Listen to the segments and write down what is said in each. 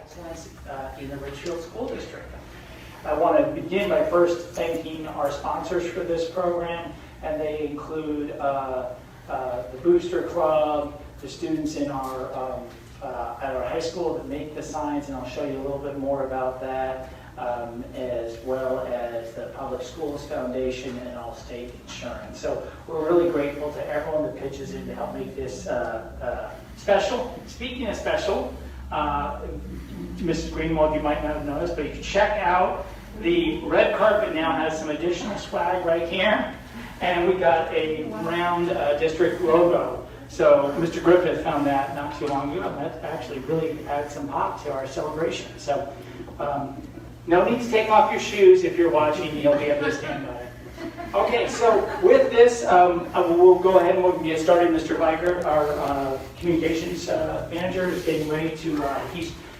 Excellence in the Ridgefield School District. I want to begin by first thanking our sponsors for this program, and they include the Booster Club, the students in our at our high school that make the signs, and I'll show you a little bit more about that, as well as the Public Schools Foundation and Allstate Insurance. So we're really grateful to everyone that pitches in to help make this special. Speaking of special, Mrs. Greenwald, you might not have noticed, but if you check out, the red carpet now has some additional swag right here, and we got a round district logo. So Mr. Griffith found that not too long ago, and that actually really adds some pop to our celebration. So no need to take off your shoes if you're watching, you'll be able to stand by it. Okay, so with this, we'll go ahead and we'll get started. Mr. Viger, our communications manager, is getting ready to,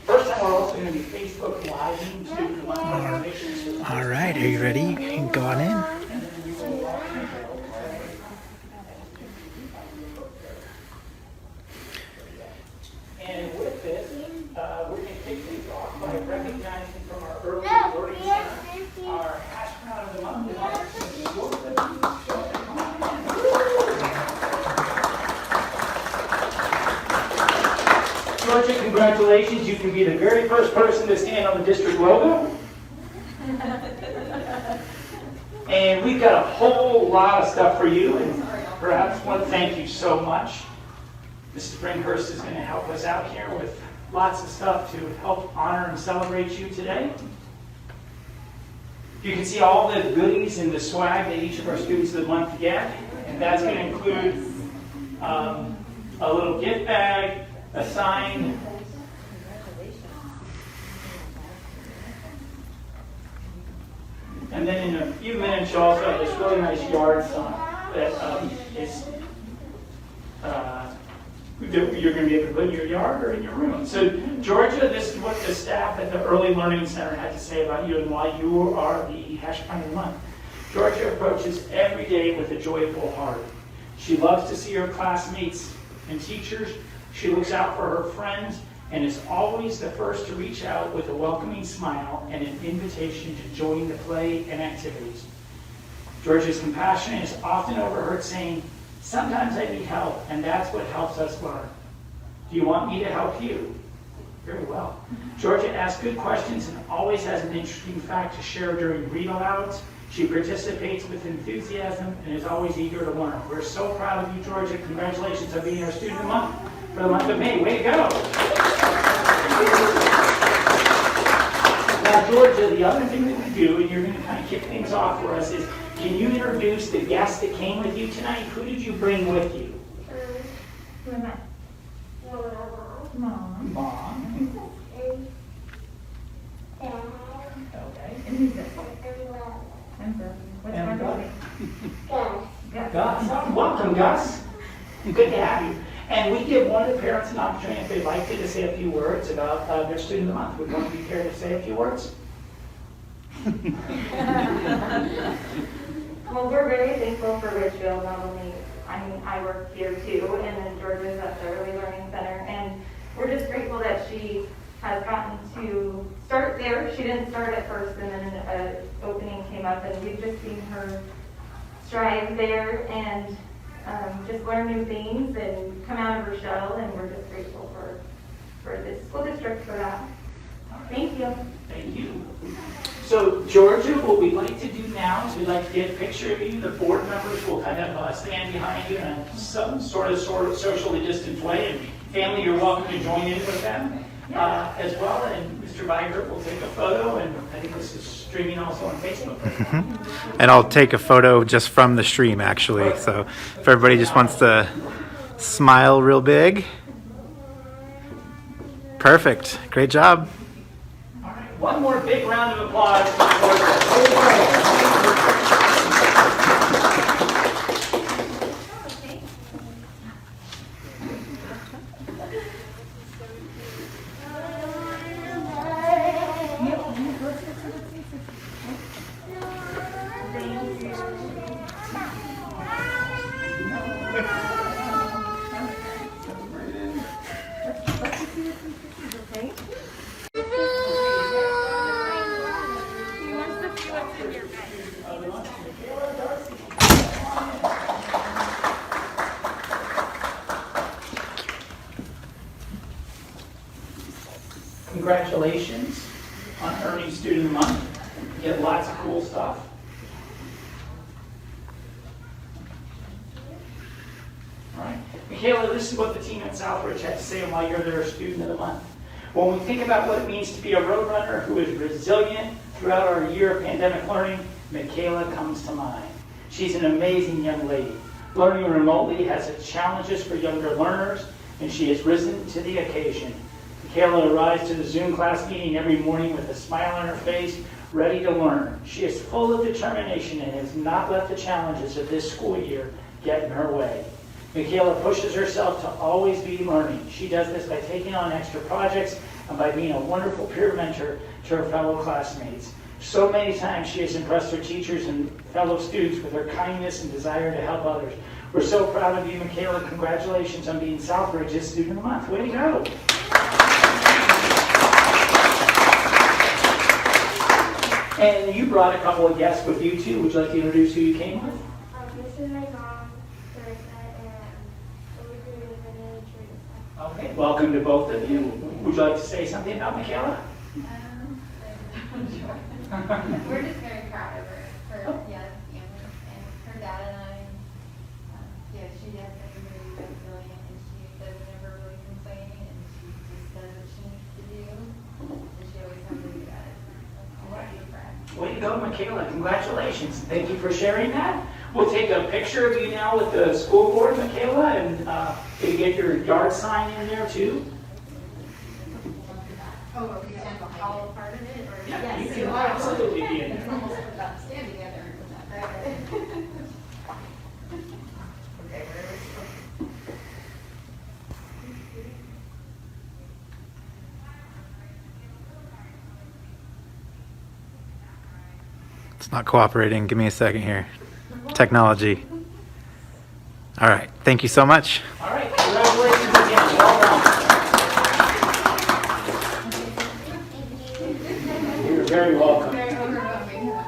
first time we're also going to be Facebook Living student information. All right, are you ready? You can go on in. And with this, we're going to kick things off by recognizing from our early learning center, our hash brown of the month is Georgia, congratulations. You can be the very first person to stand on the district logo. And we've got a whole lot of stuff for you, and perhaps one thank you so much. Mrs. Brinkhurst is going to help us out here with lots of stuff to help honor and celebrate you today. You can see all the goodies and the swag that each of our students of the month get, and that's going to include a little gift bag, a sign, and then in a few minutes you'll also have this really nice yard sign that you're going to be able to put in your yard or in your room. So Georgia, this is what the staff at the Early Learning Center had to say about you and why you are the hash brown of the month. Georgia approaches every day with a joyful heart. She loves to see her classmates and teachers. She looks out for her friends and is always the first to reach out with a welcoming smile and an invitation to join the play and activities. Georgia's compassion is often overheard saying, "Sometimes I need help, and that's what helps us learn. Do you want me to help you?" Very well. Georgia asks good questions and always has an interesting fact to share during read-alouds. She participates with enthusiasm and is always eager to learn. We're so proud of you, Georgia. Congratulations on being our Student of the Month for the month of May. Way to go. Now, Georgia, the other thing that we do, and you're going to kind of kick things off for us, is can you introduce the guests that came with you tonight? Who did you bring with you? Mom. Okay. And who's this? What's my baby? Gus. Welcome, Gus. Good to have you. And we give one of the parents an opportunity, if they'd like to say a few words about their Student of the Month. Would one of you care to say a few words? Well, we're very thankful for Ridgefield. Not only, I work here too, and then Georgia's at the Early Learning Center, and we're just grateful that she has gotten to start there. She didn't start at first, and then an opening came up, and we've just seen her strive there and just learn new things and come out of her shell, and we're just grateful for this school district for that. Thank you. Thank you. So, Georgia, what we'd like to do now is we'd like to get a picture of you. The board members will kind of stand behind you in some sort of socially distant way. And family, you're welcome to join in with them as well. And Mr. Viger will take a photo, and I think this is streaming also on Facebook. And I'll take a photo just from the stream, actually. So if everybody just wants to smile real big. Perfect. Great job. One more big round of applause for Georgia. Congratulations on earning Student of the Month. You get lots of cool stuff. All right. Mikayla, this is what the team at Southridge had to say on why you're their Student of the Month. When we think about what it means to be a roadrunner who is resilient throughout our year of pandemic learning, Mikayla comes to mind. She's an amazing young lady. Learning remotely has its challenges for younger learners, and she has risen to the occasion. Mikayla arrives to the Zoom class meeting every morning with a smile on her face, ready to learn. She is full of determination and has not let the challenges of this school year get in her way. Mikayla pushes herself to always be learning. She does this by taking on extra projects and by being a wonderful peer mentor to her fellow classmates. So many times she has impressed her teachers and fellow students with her kindness and desire to help others. We're so proud of you, Mikayla. Congratulations on being Southridge's Student of the Month. Way to go. And you brought a couple of guests with you too. Would you like to introduce who you came with? This is my mom, Teresa, and we're doing the Teresa. Okay, welcome to both of you. Would you like to say something about Mikayla? We're just very proud of her, family, and her dad and I, she has been very resilient, and she doesn't ever really complain, and she just does what she needs to do, and she always has really good at it. So I'm happy for her. Way to go, Mikayla. Congratulations. Thank you for sharing that. We'll take a picture of you now with the school board, Mikayla, and you get your yard sign in there too. Oh, are we stand all part of it, or? Yeah, you can absolutely be in there. Stand together. Okay, It's not cooperating. Give me a second here. Technology. All right. Thank you so much. All right, congratulations again. Well done. You're very welcome. Very overwhelming, yeah.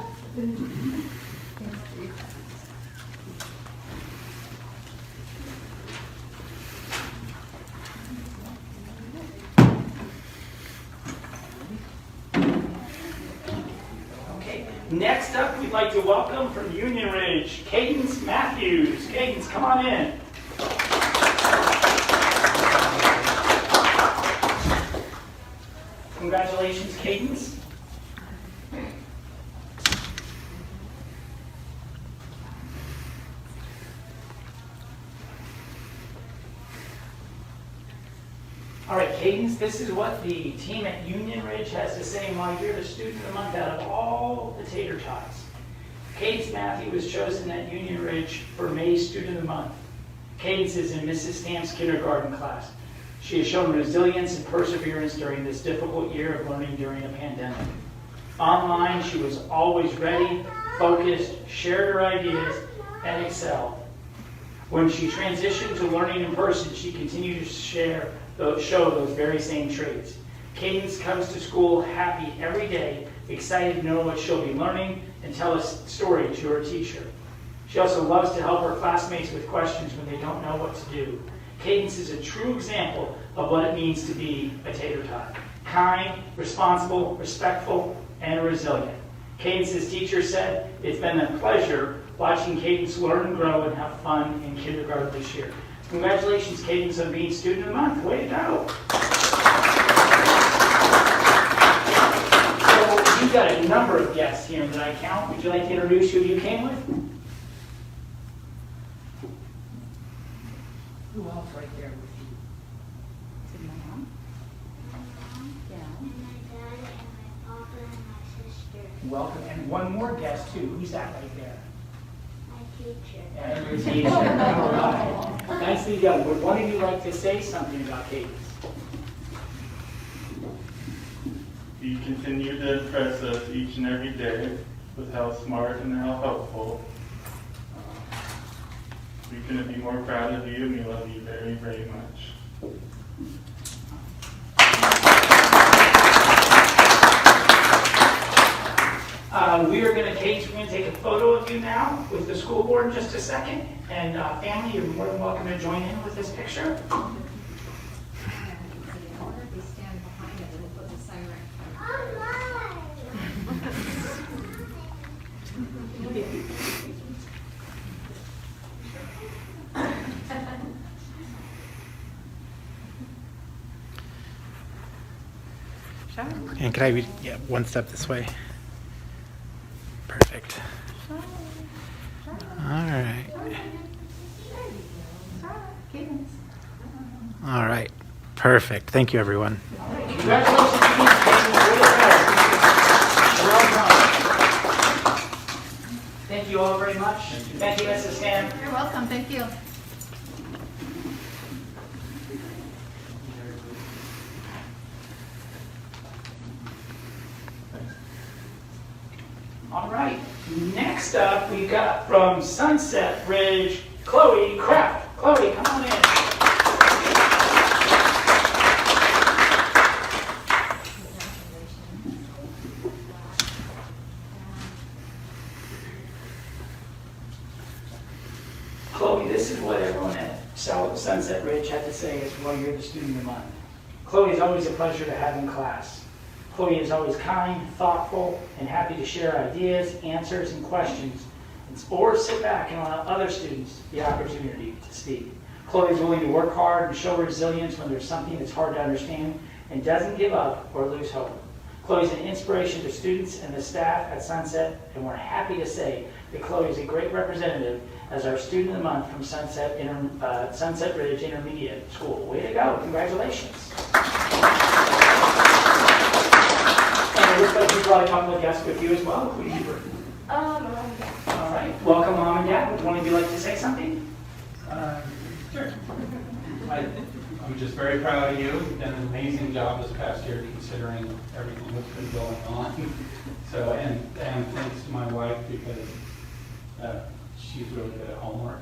Okay, next up, we'd like to welcome from Union Ridge, Cadence Matthews. Cadence, come on in. Congratulations, Cadence. All right, Cadence, this is what the team at Union Ridge has to say why you're the Student of the Month out of all the tater tots. Cadence Matthew was chosen at Union Ridge for May's Student of the Month. Cadence is in Mrs. Stamp's kindergarten class. She has shown resilience and perseverance during this difficult year of learning during a pandemic. Online, she was always ready, focused, shared her ideas, and excelled. When she transitioned to learning in person, she continued to show those very same traits. Cadence comes to school happy every day, excited to know what she'll be learning, and tell a story to her teacher. She also loves to help her classmates with questions when they don't know what to do. Cadence is a true example of what it means to be a tater tot. Kind, responsible, respectful, and resilient. Cadence's teacher said, "It's been a pleasure watching Cadence learn and grow and have fun in kindergarten this year." Congratulations, Cadence, on being Student of the Month. Way to go. So you've got a number of guests here that I count. Would you like to introduce who you came with? Who else right there with you? Is it my mom? Yeah. And my dad and my papa and my sister. Welcome. And one more guest, too. Who's that right there? My teacher. And your teacher. All right. Nicely done. Would one of you like to say something about Cadence? You continue to impress us each and every day with how smart and how helpful. We couldn't be more proud of you, and we love you very, very much. We are going to take a photo of you now with the school board in just a second. And family, you're more than welcome to join in with this picture. We stand behind it, we'll put the And can I be, yeah, one step this way? Perfect. All right. Cadence. All right. Perfect. Thank you, everyone. Congratulations, team. Well done. Thank you all very much. Thank you, Mrs. Stan. You're welcome, thank you. All right. Next up, we got from Sunset Ridge, Chloe Kraft. Chloe, come on in. Chloe, this is what everyone at Sunset Ridge had to say is why you're the student of the month. Chloe is always a pleasure to have in class. Chloe is always kind, thoughtful, and happy to share ideas, answers, and questions, or sit back and allow other students the opportunity to speak. Chloe is willing to work hard and show resilience when there's something that's hard to understand, and doesn't give up or lose hope. Chloe is an inspiration to students and the staff at Sunset, and we're happy to say that Chloe is a great representative as our Student of the Month from Sunset Ridge Intermediate School. Way to go. Congratulations. And it looks like you brought a couple of guests with you as well. Who do you bring? Yeah. All right. Welcome, Mom and Dad. Would one of you like to say something? Sure. I'm just very proud of you. You've done an amazing job this past year considering everything that's been going on. So, and thanks to my wife because she's really good at homework.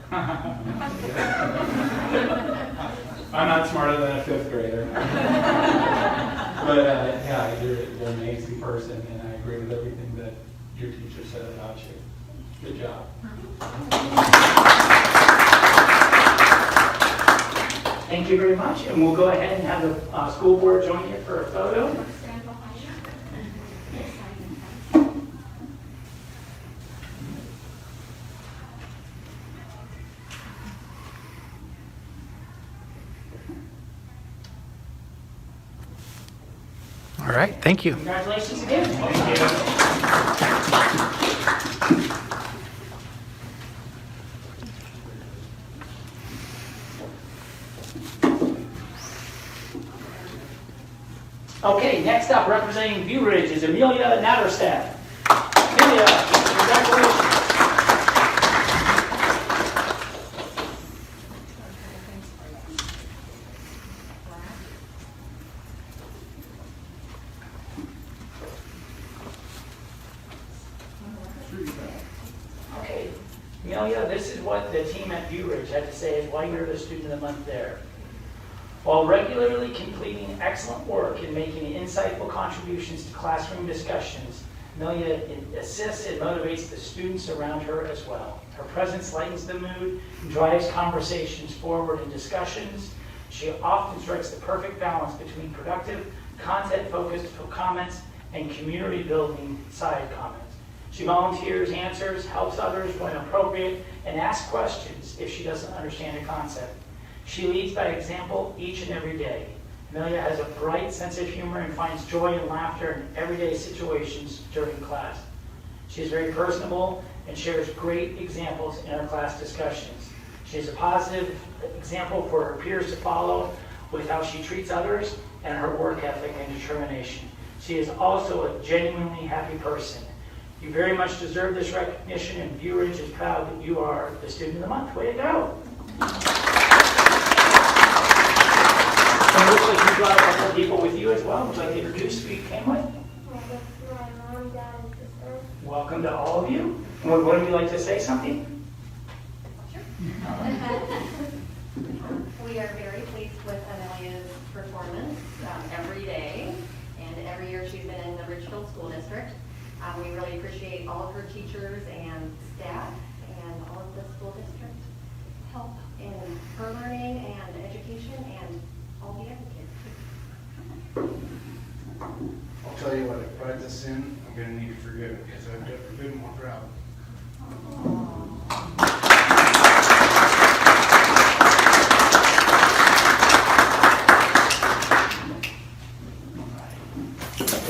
I'm not smarter than a fifth grader. But yeah, you're an amazing person, and I agree with everything that your teacher said about you. Good job. Thank you very much. And we'll go ahead and have the school board join you for a photo. Stand behind you. All right. Thank you. Congratulations again. Okay, next up, representing View Ridge is Amelia Natterstadt. Amelia, congratulations. Okay, Amelia, this is what the team at View Ridge had to say is why you're the Student of the Month there. While regularly completing excellent work and making insightful contributions to classroom discussions, Amelia assists and motivates the students around her as well. Her presence lightens the mood and drives conversations forward in discussions. She often strikes the perfect balance between productive, content-focused comments and community-building side comments. She volunteers, answers, helps others when appropriate, and asks questions if she doesn't understand a concept. She leads by example each and every day. Amelia has a bright sense of humor and finds joy and laughter in everyday situations during class. She is very personable and shares great examples in our class discussions. She is a positive example for her peers to follow with how she treats others and her work ethic and determination. She is also a genuinely happy person. You very much deserve this recognition, and View Ridge is proud that you are the Student of the Month. Way to go. And it looks like you brought a couple of people with you as well. Would you like to introduce who you came with? My mom, dad, and sister. Welcome to all of you. Would one of you like to say something? We are very pleased with Amelia's performance every day, and every year she's been in the Ridgefield School District. We really appreciate all of her teachers and staff and all of the school district help in her learning and education and all the other kids. I'll tell you what, if pride's a sin, I'm going to need to forgive it because I've never been more proud.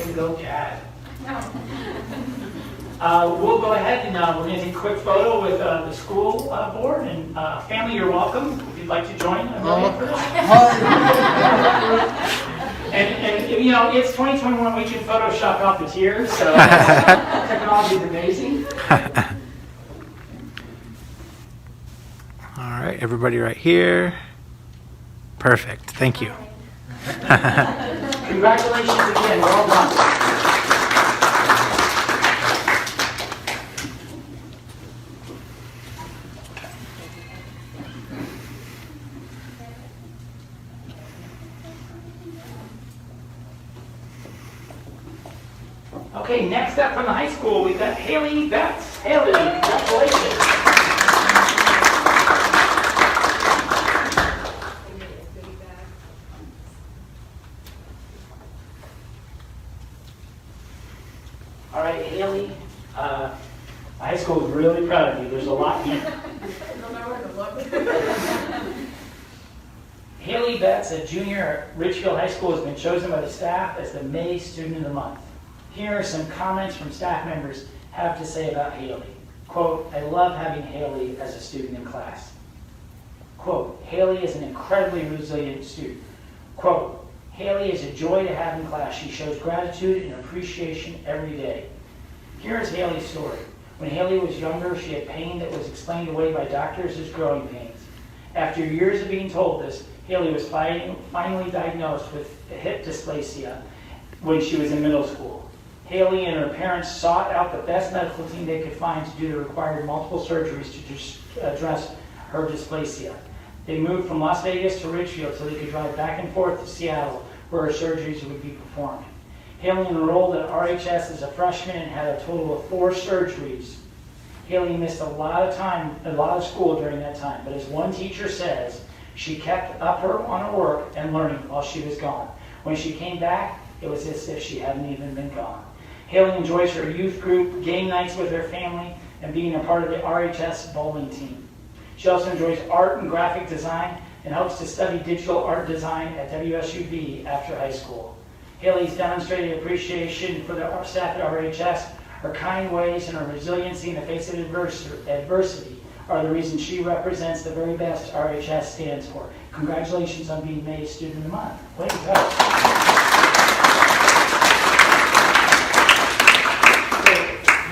Way to go, Dad. We'll go ahead and we're going to take a quick photo with the school board and family. You're welcome if you'd like to join Amelia for this. And you know, it's 2021. We can Photoshop out the tears, so technology is amazing. All right, everybody right here. Perfect. Thank you. Congratulations again. Well done. Okay, next up from the high school, we've got Hailey Betts. Hailey, congratulations. All right, Hailey, the high school is really proud of you. There's a lot here. Hailey Betts, a junior at Ridgefield High School, has been chosen by the staff as the May Student of the Month. Here are some comments from staff members have to say about Hailey. Quote, I love having Hailey as a student in class. Quote, Hailey is an incredibly resilient student. Quote, Hailey is a joy to have in class. She shows gratitude and appreciation every day. Here is Hailey's story. When Hailey was younger, she had pain that was explained away by doctors as growing pains. After years of being told this, Hailey was finally diagnosed with hip dysplasia when she was in middle school. Hailey and her parents sought out the best medical team they could find to do the required multiple surgeries to address her dysplasia. They moved from Las Vegas to Ridgefield so they could drive back and forth to Seattle where her surgeries would be performed. Hailey enrolled at RHS as a freshman and had a total of 4 surgeries. Hailey missed a lot of school during that time, but as one teacher says, she kept up on her work and learning while she was gone. When she came back, it was as if she hadn't even been gone. Hailey enjoys her youth group, game nights with her family, and being a part of the RHS bowling team. She also enjoys art and graphic design and hopes to study digital art design at WSUB after high school. Hailey's demonstrated appreciation for the staff at RHS, her kind ways, and her resiliency in the face of adversity are the reason she represents the very best RHS stands for. Congratulations on being May Student of the Month. Way to go.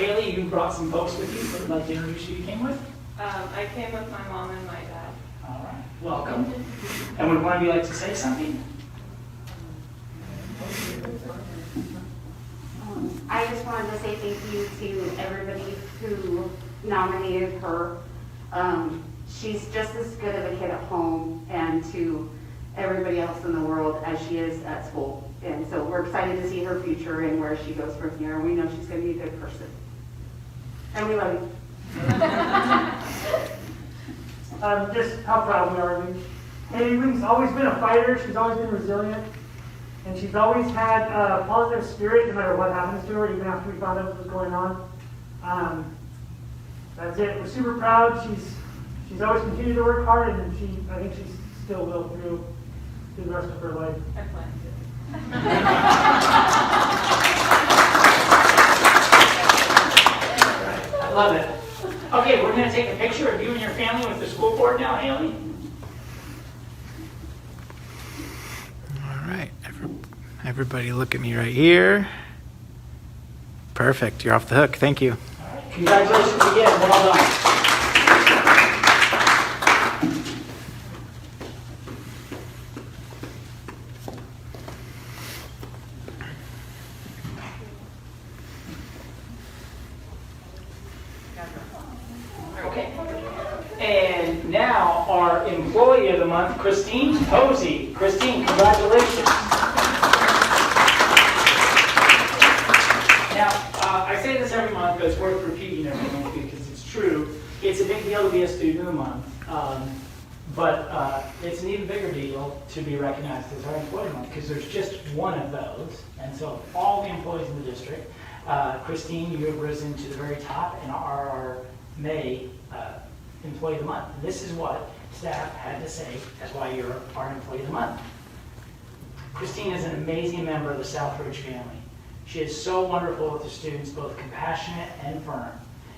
Hailey, you brought some folks with you that would like to introduce who you came with? I came with my mom and my dad. All right, welcome. And would one of you like to say something? I just wanted to say thank you to everybody who nominated her. She's just as good of a kid at home and to everybody else in the world as she is at school. And so we're excited to see her future and where she goes from here. We know she's going to be a good person. And we love you. Just how proud we are of you. Hailey's always been a fighter. She's always been resilient. And she's always had a positive spirit no matter what happens to her, even after we found out what was going on. That's it. We're super proud. She's always continued to work hard, and I think she still will through the rest of her life. I plan to. I love it. Okay, we're going to take a picture of you and your family with the school board now, Hailey. All right, everybody look at me right here. Perfect, you're off the hook. Thank you. All right. Congratulations again, well done. Okay. And now our Employee of the Month, Christine Posey. Christine, congratulations. Now, I say this every month, but it's worth repeating every month because it's true. It's a big deal to be a Student of the Month, but it's an even bigger deal to be recognized as our Employee of the Month because there's just one of those. And so of all the employees in the district, Christine, you have risen to the very top and are our May Employee of the Month. And this is what staff had to say as why you're our Employee of the Month. Christine is an amazing member of the Southridge family. She is so wonderful with the students, both compassionate and firm.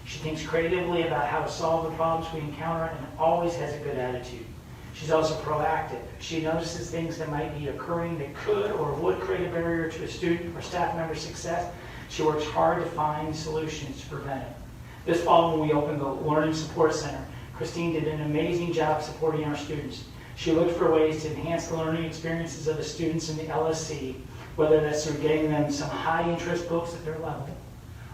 She thinks creatively about how to solve the problems we encounter and always has a good attitude. She's also proactive. She notices things that might be occurring that could or would create a barrier to a student or staff member's success. She works hard to find solutions to prevent it. This fall, when we opened the Learning Support Center, Christine did an amazing job supporting our students. She looked for ways to enhance the learning experiences of the students in the LSC, whether that's through getting them some high-interest books at their level,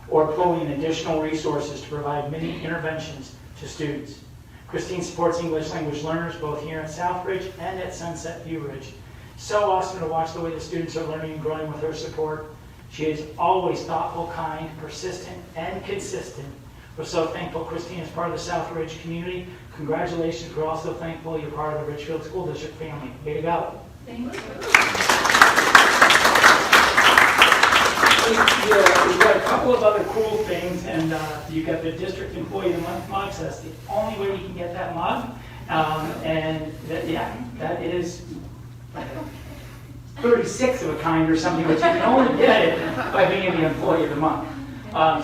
or pulling additional resources to provide many interventions to students. Christine supports English language learners both here at Southbridge and at Sunset View Ridge. So awesome to watch the way the students are learning and growing with her support. She is always thoughtful, kind, persistent, and consistent. We're so thankful Christine is part of the Southbridge community. Congratulations. We're also thankful you're part of the Ridgefield School District family. Way to go. Thank you. We've got a couple of other cool things, and you got the District Employee of the Month mug, so that's the only way you can get that mug. That is 36 of a kind or something, but you can only get it by being the Employee of the Month.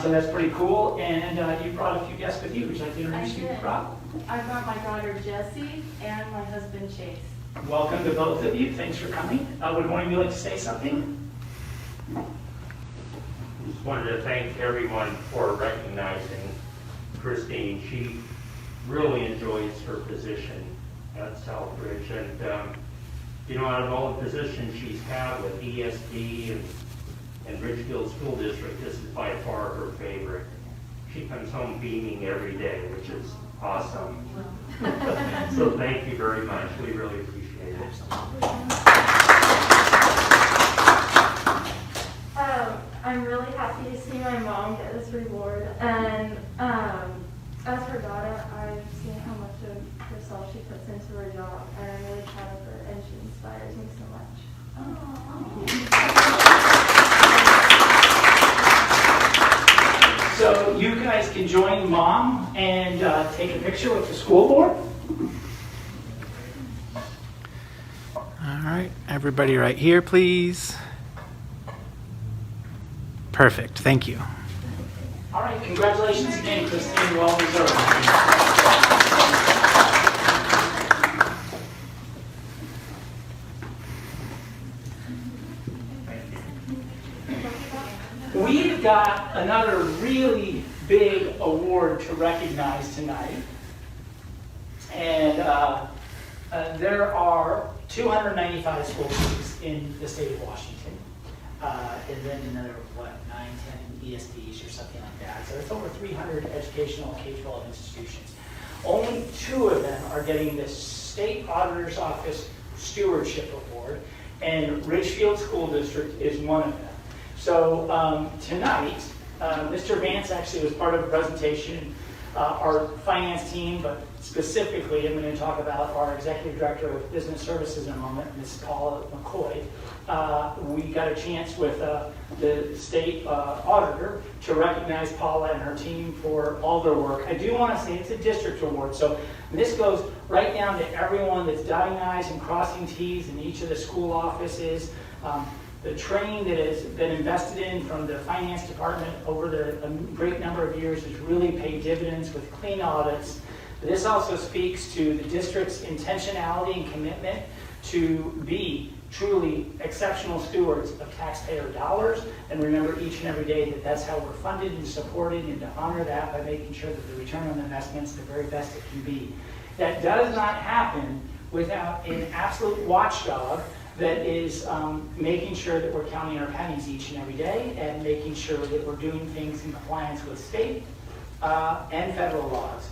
So that's pretty cool, and you brought a few guests with you. Would you like to introduce you? I brought my daughter Jessie and my husband Chase. Welcome to both of you. Thanks for coming. Would one of you like to say something? Just wanted to thank everyone for recognizing Christine. She really enjoys her position at Southbridge, and out of all the positions she's had with ESD and Ridgefield School District, this is by far her favorite. She comes home beaming every day, which is awesome. So thank you very much. We really appreciate it. I'm really happy to see my mom get this reward, and as her daughter, I've seen how much of herself she puts into her job, and I'm really proud of her, and she inspires me so much. So you guys can join Mom and take a picture with the school board. All right, everybody right here, please. Perfect, thank you. All right, congratulations again, Christine. Well deserved. We've got another really big award to recognize tonight. And there are 295 school districts in the state of Washington. And then another, 9, 10 ESDs or something like that. So it's over 300 educational K-12 institutions. Only 2 of them are getting the State Auditor's Office Stewardship Award, and Ridgefield School District is one of them. So tonight, Mr. Vance actually was part of the presentation, our finance team, but specifically I'm going to talk about our Executive Director of Business Services in a moment, Ms. Paula McCoy. We got a chance with the state auditor to recognize Paula and her team for all their work. I do want to say it's a district award, so this goes right down to everyone that's dotting I's and crossing T's in each of the school offices. The training that has been invested in from the finance department over a great number of years has really paid dividends with clean audits. This also speaks to the district's intentionality and commitment to be truly exceptional stewards of taxpayer dollars, and remember each and every day that that's how we're funded and supported, and to honor that by making sure that the return on investment is the very best it can be. That does not happen without an absolute watchdog that is making sure that we're counting our pennies each and every day, and making sure that we're doing things in compliance with state and federal laws.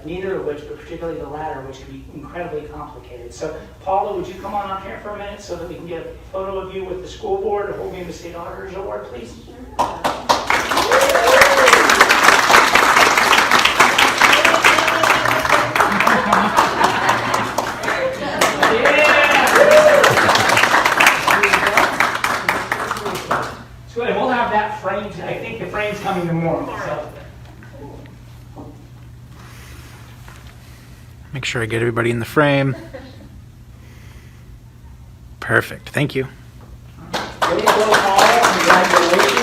Neither of which, but particularly the latter, which can be incredibly complicated. So, Paula, would you come on up here for a minute so that we can get a photo of you with the school board holding the State Auditor's Award, please? So, and we'll have that framed. I think the frame's coming tomorrow. So. Make sure I get everybody in the frame. Perfect, thank you. Way to go, Paula. Congratulations.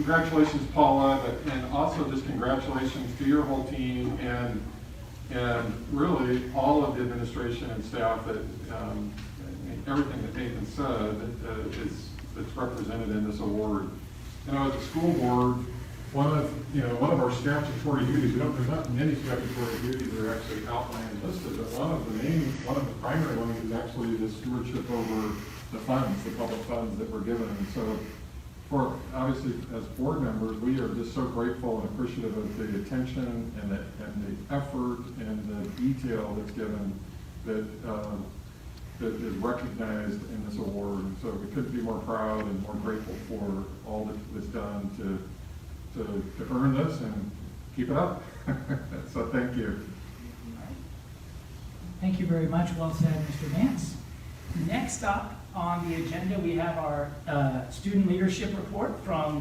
congratulations, Paula, and also just congratulations to your whole team and really all of the administration and staff that everything that Nathan said that's represented in this award. You know, at the school board, one of our statutory duties, there's not many statutory duties that are actually outlined and listed, but one of the primary ones is actually the stewardship over the funds, the public funds that we're given. And so, for obviously as board members, we are just so grateful and appreciative of the attention and the effort and the detail that's given that is recognized in this award. And so we couldn't be more proud and more grateful for all that's done to earn this and keep it up. So thank you. Thank you very much. Well said, Mr. Vance. Next up on the agenda, we have our student leadership report from